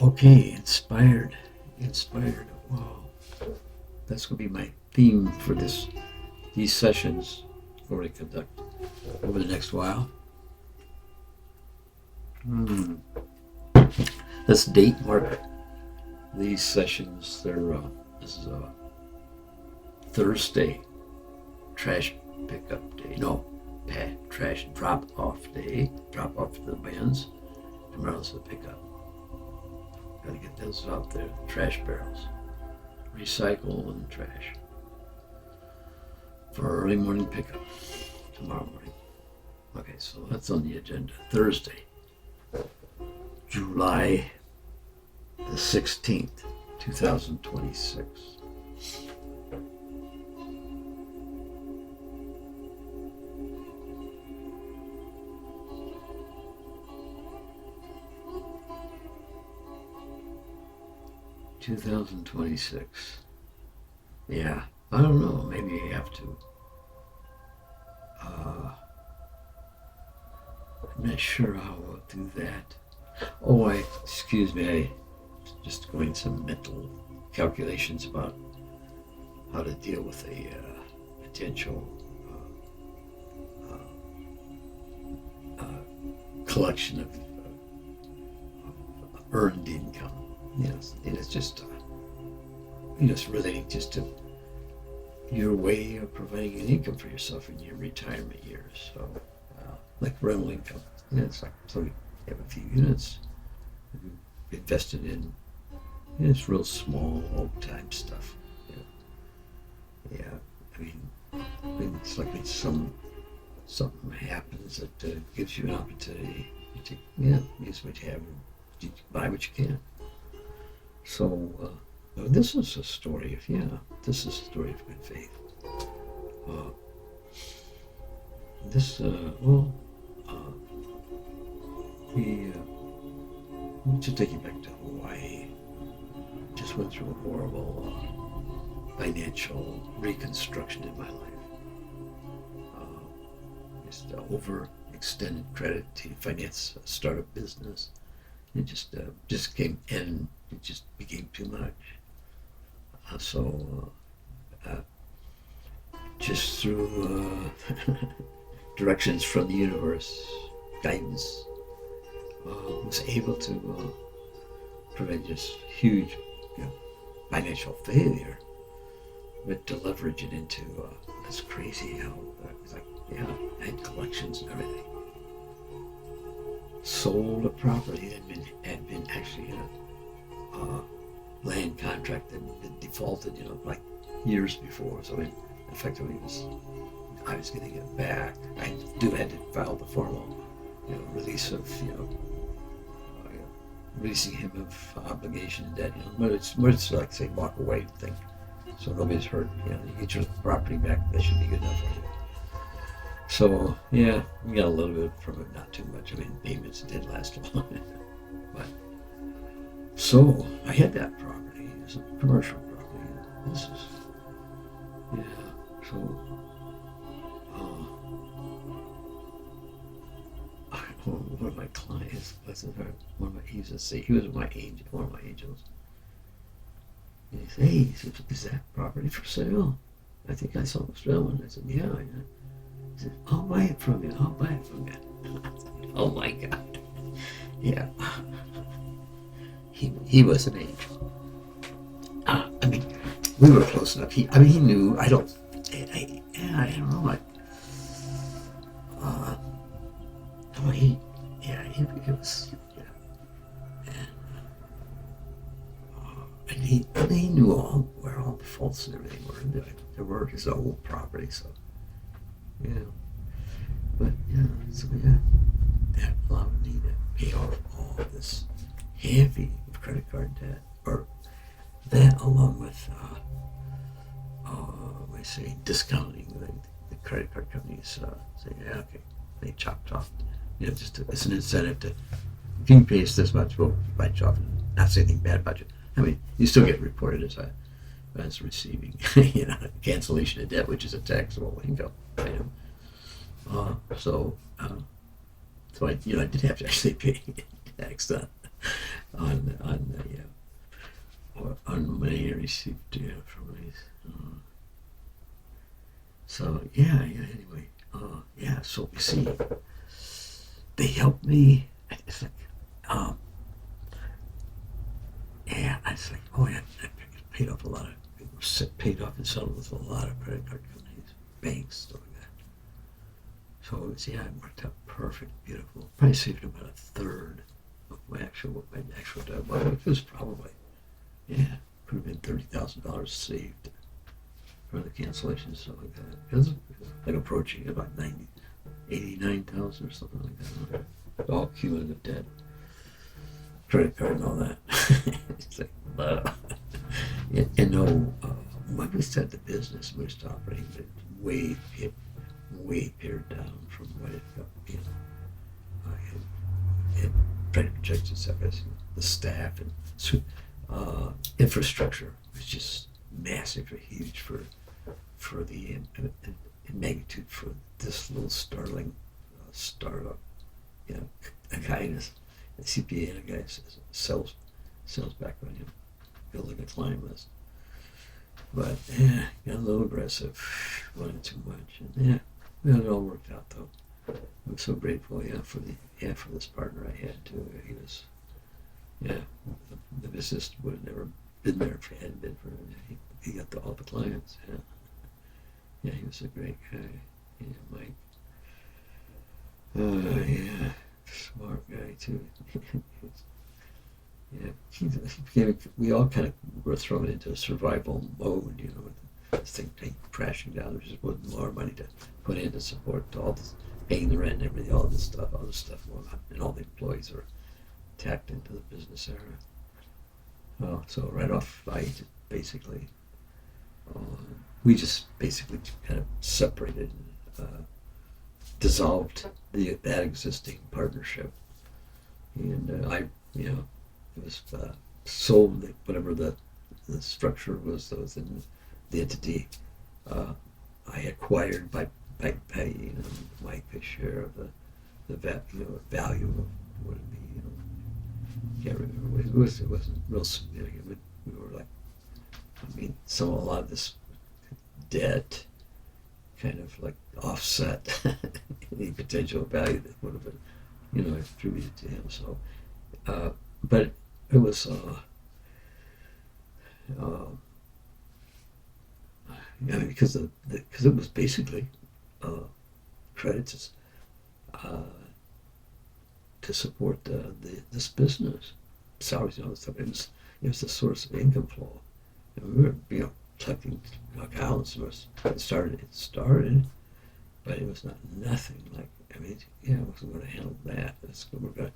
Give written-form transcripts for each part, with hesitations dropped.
Okay, inspired. Wow, that's gonna be my theme for these sessions we're going to conduct over the next while. Let's date mark these sessions. This is a Thursday trash pickup day. No, trash drop off day. Drop off to the bins. Tomorrow's the pickup. Gotta get those out there. Trash barrels. Recycle and trash. For early morning pickup tomorrow morning. Okay, so that's on the agenda. Thursday, July the 16th, 2026. Yeah, I don't know. Maybe you have to. I'm not sure how we'll do that. Oh, excuse me. I just going some mental calculations about how to deal with a potential collection of earned income. Yes, and it's just relating just to your way of providing an income for yourself in your retirement years. So, like rental income. Yeah, it's like so you have a few units invested in. It's real small, old-time stuff. Yeah. I mean, it's like when something happens that gives you an opportunity to use what you have, and buy what you can. So this is a story of good faith. Let me just take you back to Hawaii. Just went through a horrible financial reconstruction in my life. Just overextended credit to finance a startup business. It just became too much. Just through directions from the universe, guidance, was able to prevent this huge financial failure, but to leverage it into that's crazy how I had collections and everything. Sold a property that had been actually in a land contract that had been defaulted, like years before. So it effectively I was getting it back. I had to file the formal, release of, releasing him of obligation and debt. But it's like say walk away thing. So nobody's hurt. You get your property back. That should be good enough for you. So yeah, we got a little bit from it, not too much. I mean, payments did last long. But so I had that property. It's a commercial property. This is So one of my clients, he was my angel, one of my angels. And he said, "Hey," "is that property for sale?" I think I saw it was selling. I said, "Yeah." He said, "I'll buy it from you. Oh my God. Yeah. He was an angel. I mean, we were close enough. He knew. I don't know. He was. And he knew where all the faults and everything were. There were his old property, so But so that allowed me to pay off all this heavy credit card debt, or that along with discounting the credit card companies saying, "Yeah, okay," they chopped off. Just it's an incentive to, if you pay us this much, we'll write you off. Not say anything bad about you. I mean, you still get reported as receiving, cancellation of debt, which is a taxable income item. So I did have to actually pay tax on the or on money I received from these. So yeah. Anyway, yeah. So you see, they helped me. It's like, yeah. It's like, oh yeah, I paid off a lot of. Paid off and settled with a lot of credit card companies, banks, stuff like that. So yeah, it worked out perfect, beautiful. Probably saved about a third of my actual debt. Well, it was probably, yeah, could have been $30,000 saved for the cancellation, stuff like that. It was like approaching about 89,000 or something like that. All cumulative debt, credit card and all that. It's like, and no, when we started the business, we started operating, but way pared down from what it got. It tried to protect itself as the staff and infrastructure was just massively huge for the magnitude for this little startling startup. A guy in a CPA and a guy sales background, building a client list. But yeah, got a little aggressive, wanted too much, and yeah, it all worked out though. I'm so grateful, for this partner I had too. He was, the business would have never been there if it hadn't been for him. He got all the clients. Yeah, he was a great guy. Yeah, Mike. Smart guy too. Yeah, we all kind of were thrown into survival mode, with this thing crashing down. There just wasn't more money to put in to support all this, paying the rent and everything, all this stuff going on, and all the employees are tapped into the business era. So right off, we just basically kind of separated, dissolved that existing partnership, and it was sold, whatever the structure was that was in the entity. I acquired by paying my share of the value of what it be. Can't remember. It wasn't real significant. We were like, a lot of this debt kind of like offset any potential value that would have been, attributed to him. So, but it was, because it was basically credits to support this business, salaries and all that stuff. It was the source of income flow. And we were, collecting accounts. It started, but it was nothing like. I wasn't going to handle that. We're going to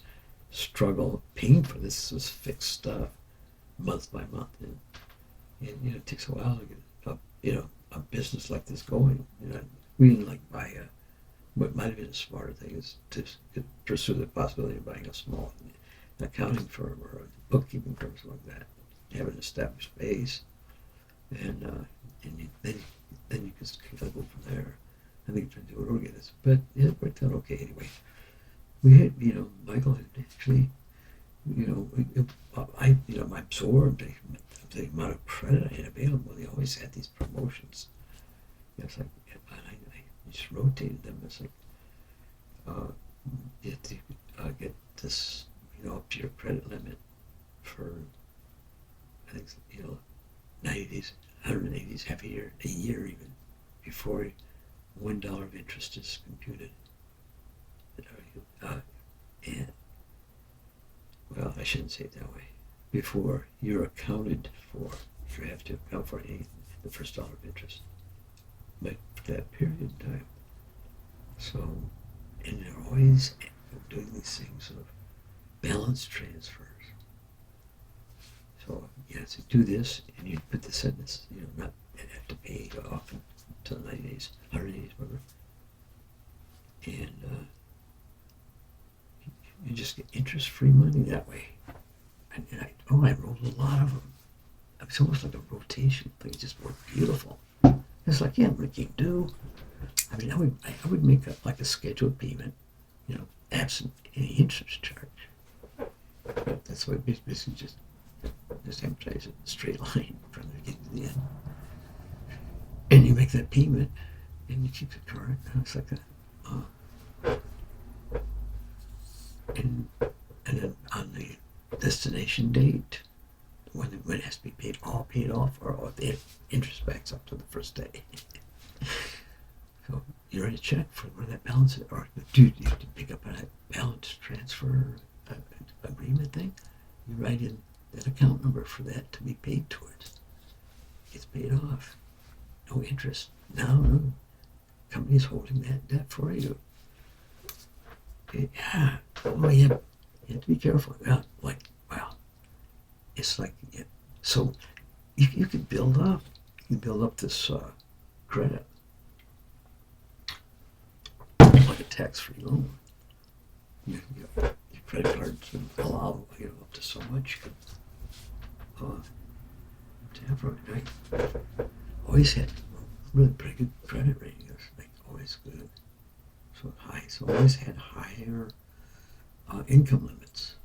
struggle paying for this. This was fixed stuff, month by month, and it takes a while to get a business like this going. We didn't buy what might have been a smarter thing is to pursue the possibility of buying a small accounting firm or a bookkeeping firm, something like that. Have an established base, and then you just kind of go from there. I think trying to do it organized, but it worked out okay anyway. We had, Michael had actually, I absorbed the amount of credit I had available. They always had these promotions. It's like, I just rotated them. It's like, you have to get this, up to your credit limit for, I think, 90 days, 180 days, half a year even, before $1 of interest is computed. And, well, I shouldn't say it that way. Before you're accounted for, you have to account for the first dollar of interest. But for that period of time. So, and they're always doing these things, sort of balance transfers. So, so do this, and you put this in this, not have to pay off until 90 days, 100 days, whatever. And you just get interest-free money that way. And I rolled a lot of them. It's almost like a rotation thing. It just worked beautiful. It's like, what can you do? I would make a scheduled payment, absent any interest charge. But That's why it's basically just amortize it in a straight line from the beginning to the end. And you make that payment, and you keep it current. And it's like that. And then on the destination date, when it has to be paid off, or the interest backs up to the first day. So you write a check for where that balance is, or dude, you have to pick up a balance transfer agreement thing. You write in that account number for that to be paid towards. It's paid off. No interest. No. Company's holding that debt for you. Yeah. Oh, yeah. You have to be careful. Yeah. Like, wow. It's like, yeah. So you can build up. You can build up this credit. Like a tax-free loan. Your credit cards allow up to so much. I always had really pretty good credit rating. It was like always good. So high. So always had higher income limits.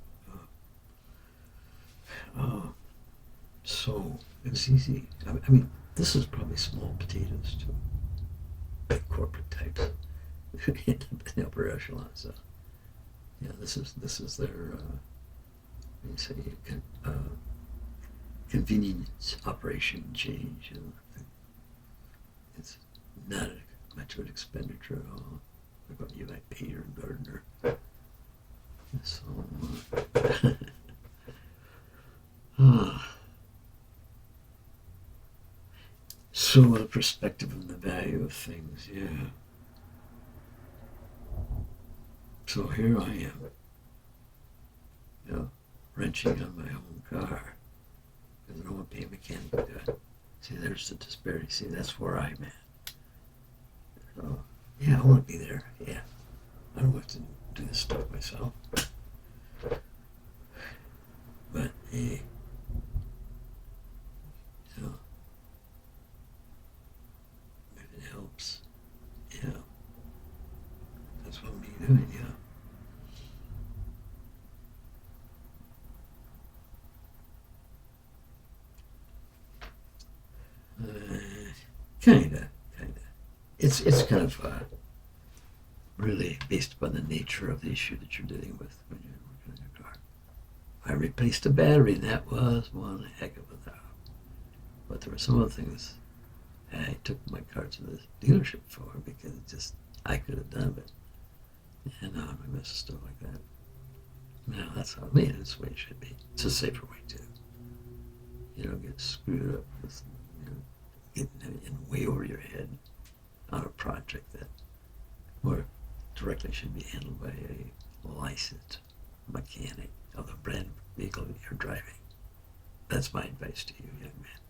So it was easy. I mean, this is probably small potatoes to big corporate types in the upper echelon. So yeah, this is their convenience operation change. It's not much of an expenditure at all. What about you, like Peter and Gardner? So, so the perspective and the value of things, yeah. So here I am, wrenching on my own car because I don't want to pay a mechanic guy. See, there's the disparity. See, that's where I'm at. So, yeah, I want to be there. Yeah, I don't have to do this stuff myself. But hey, if it helps, yeah, that's what I'm doing. Yeah. Kinda. It's kind of really based upon the nature of the issue that you're dealing with when you're working on your car. I replaced a battery, and that was one heck of a job. But there were some other things I took my car to the dealership for because I could have done it. And now I'm going to miss stuff like that. No, that's how it's the way it should be. It's a safer way too. You don't get screwed up with getting in way over your head on a project that more directly should be handled by a licensed mechanic of the brand vehicle that you're driving. That's my advice to you, young man.